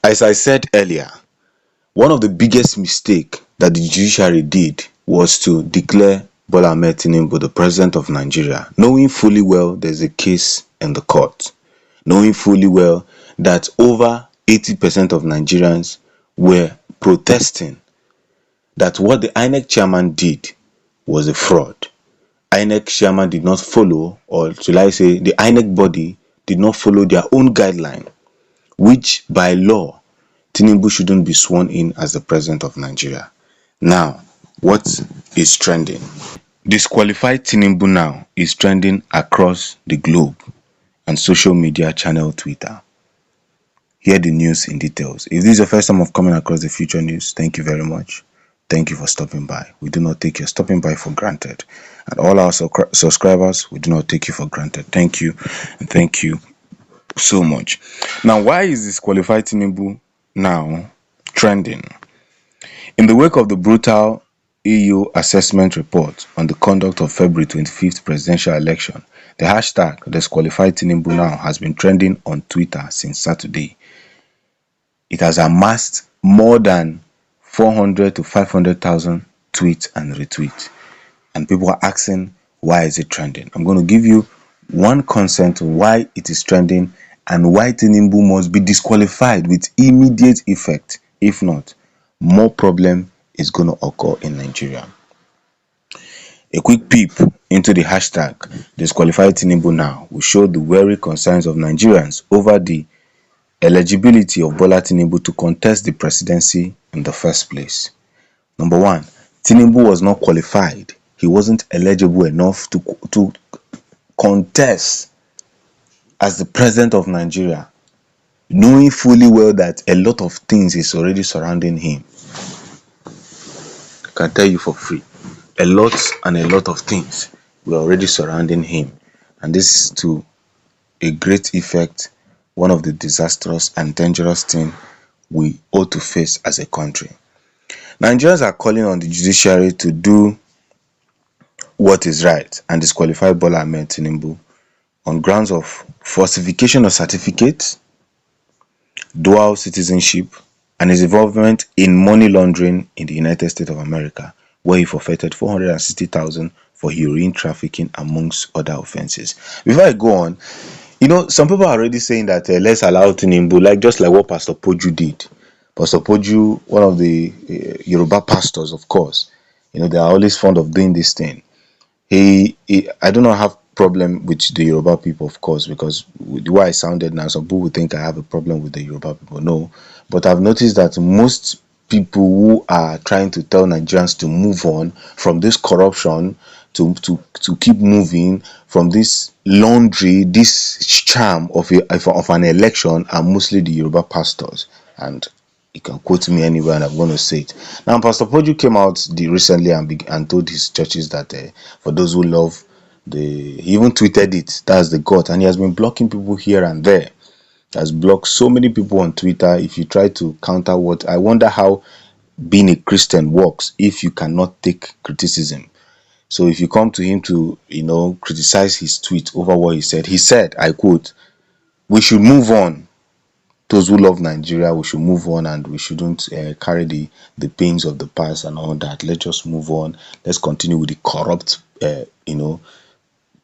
As I said earlier, one of the biggest mistake that the judiciary did was to declare Bola Ahmed Tinubu the president of Nigeria, knowing fully well there's a case in the court, knowing fully well that over 80% of Nigerians were protesting that what the INEC chairman did was a fraud. INEC chairman did not follow, or should I say, the INEC body did not follow their own guideline, which by law, Tinubu shouldn't be sworn in as the president of Nigeria. Now, what is trending? Disqualify Tinubu now is trending across the globe and social media channel Twitter. Hear the news in details. If this is your first time of coming across the Future News, thank you very much. Thank you for stopping by. We do not take your stopping by for granted. And all our subscribers, we do not take you for granted. Thank you, and thank you so much. Now, why is Disqualify Tinubu now trending? In the wake of the brutal EU assessment report on the conduct of February 25th presidential election, the hashtag Disqualify Tinubu now has been trending on Twitter since Saturday. It has amassed more than 400 to 500,000 tweets and retweets, and people are asking, why is it trending? I'm going to give you one consent why it is trending and why Tinubu must be disqualified with immediate effect. If not, more problem is going to occur in Nigeria. A quick peep into the hashtag Disqualify Tinubu now will show the wary concerns of Nigerians over the eligibility of Bola Tinubu to contest the presidency in the first place. Number one, Tinubu was not qualified. He wasn't eligible enough to contest as the president of Nigeria, knowing fully well that a lot of things is already surrounding him. I can tell you for free, a lot of things were already surrounding him, and this is to a great effect one of the disastrous and dangerous things we ought to face as a country. Nigerians are calling on the judiciary to do what is right and disqualify Bola Ahmed Tinubu on grounds of falsification of certificates, dual citizenship, and his involvement in money laundering in the United States of America, where he forfeited 460,000 for heroin trafficking, amongst other offenses. Before I go on, some people are already saying that let's allow Tinubu, just like what Pastor Poju did. Pastor Poju, one of the Yoruba pastors, of course, they are always fond of doing this thing. I do not have problem with the Yoruba people, of course, because the way I sounded now, some people would think I have a problem with the Yoruba people. No, but I've noticed that most people who are trying to tell Nigerians to move on from this corruption, to keep moving from this laundry, this charm of an election, are mostly the Yoruba pastors. And you can quote me anywhere and I'm going to say it. Now, Pastor Poju came out recently and told his churches that for those who love he even tweeted it, that's the God, and he has been blocking people here and there. He has blocked so many people on Twitter. If you try to counter what, I wonder how being a Christian works if you cannot take criticism. So if you come to him to criticize his tweet over what he said, I quote, "We should move on. Those who love Nigeria, we should move on, and we shouldn't carry the pains of the past and all that. Let's just move on. Let's continue with the corrupt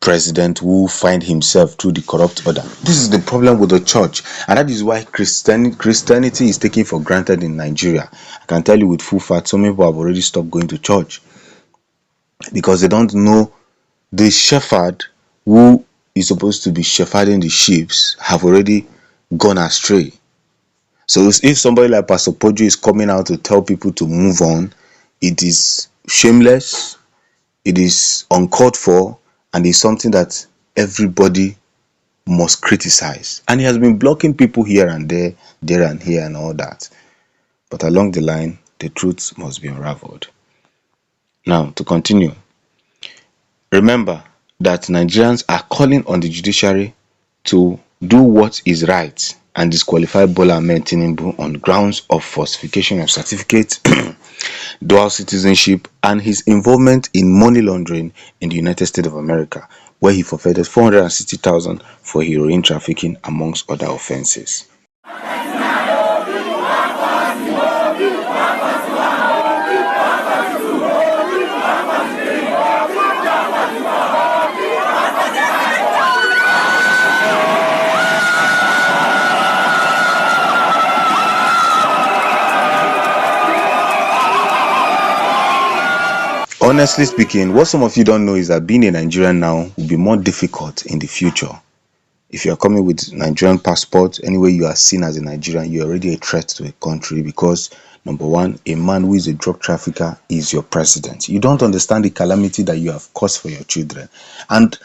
president who find himself through the corrupt order." This is the problem with the church, and that is why Christianity is taken for granted in Nigeria. I can tell you with full fact, some people have already stopped going to church because they don't know the shepherd who is supposed to be shepherding the sheep have already gone astray. So if somebody like Pastor Poju is coming out to tell people to move on, it is shameless, it is uncalled for, and it's something that everybody must criticize. And he has been blocking people here and there and here and all that. But along the line, the truth must be unraveled. Now, to continue, remember that Nigerians are calling on the judiciary to do what is right and disqualify Bola Ahmed Tinubu on grounds of falsification of certificates, dual citizenship, and his involvement in money laundering in the United States of America, where he forfeited 460,000 for heroin trafficking, amongst other offenses. Honestly speaking, what some of you don't know is that being a Nigerian now will be more difficult in the future. If you are coming with Nigerian passport, anyway you are seen as a Nigerian, you're already a threat to a country because number one, a man who is a drug trafficker is your president. You don't understand the calamity that you have caused for your children. And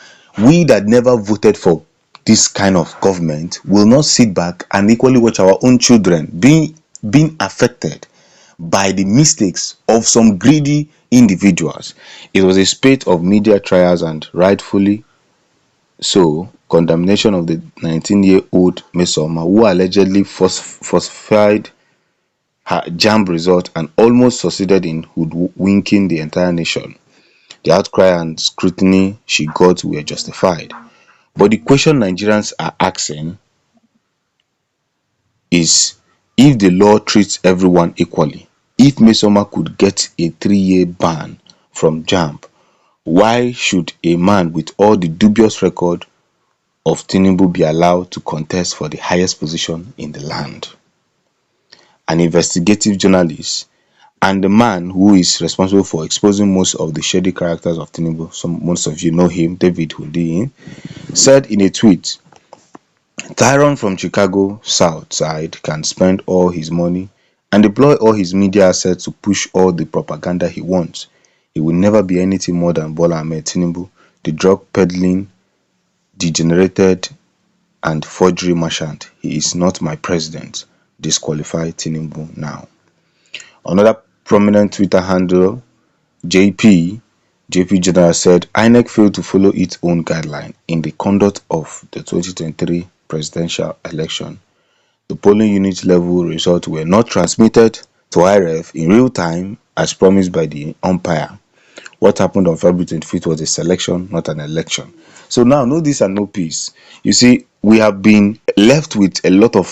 we that never voted for this kind of government will not sit back and equally watch our own children being affected by the mistakes of some greedy individuals. It was a spate of media trials and rightfully so condemnation of the 19-year-old Mesoma who allegedly falsified her JAMB result and almost succeeded in hoodwinking the entire nation. The outcry and scrutiny she got were justified. But the question Nigerians are asking is if the law treats everyone equally, if Mesoma could get a 3-year ban from JAMB, why should a man with all the dubious record of Tinubu be allowed to contest for the highest position in the land? An investigative journalist and the man who is responsible for exposing most of the shady characters of Tinubu, most of you know him, David Hundeyin, said in a tweet, Tyron from Chicago South Side can spend all his money and deploy all his media assets to push all the propaganda he wants. He will never be anything more than Bola Ahmed Tinubu, the drug peddling, degenerated and forgery merchant. He is not my president. Disqualify Tinubu now. Another prominent Twitter handle, JP General said INEC failed to follow its own guideline in the conduct of the 2023 presidential election. The polling unit level results were not transmitted to IREF in real time as promised by the umpire. What happened on February 25th was a selection, not an election. So now, no this and no peace. You see, we have been left with a lot of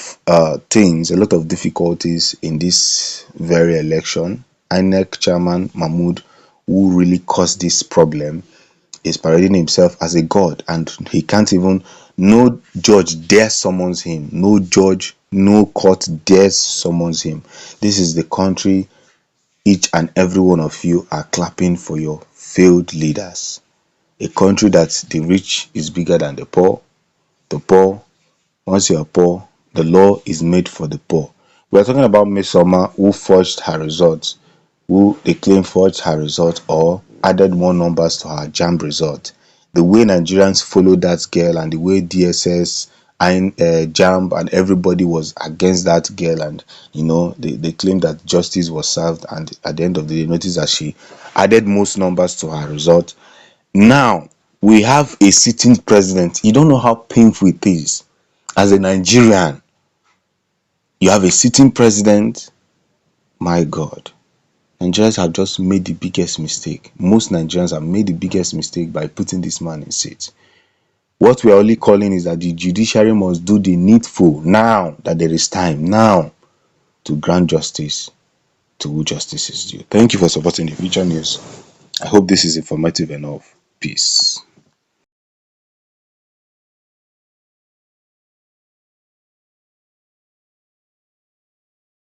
things, a lot of difficulties in this very election. INEC chairman Mahmood, who really caused this problem, is parading himself as a god, and he can't even, no judge dare summons him, no judge, no court dares summons him. This is the country each and every one of you are clapping for your failed leaders. A country that the rich is bigger than the poor, once you are poor, the law is made for the poor. We are talking about Miss Soma who forged her results, who they claim forged her result or added more numbers to her JAMB result. The way Nigerians followed that girl and the way DSS and JAMB and everybody was against that girl, and they claimed that justice was served, and at the end of the day noticed that she added most numbers to her result. Now we have a sitting president. You don't know how painful it is as a Nigerian. You have a sitting president. My God. Nigerians have just made the biggest mistake. Most Nigerians have made the biggest mistake by putting this man in seat. What we are only calling is that the judiciary must do the needful now that there is time now to grant justice to who justice is due. Thank you for supporting the Future News. I hope this is informative enough. Peace.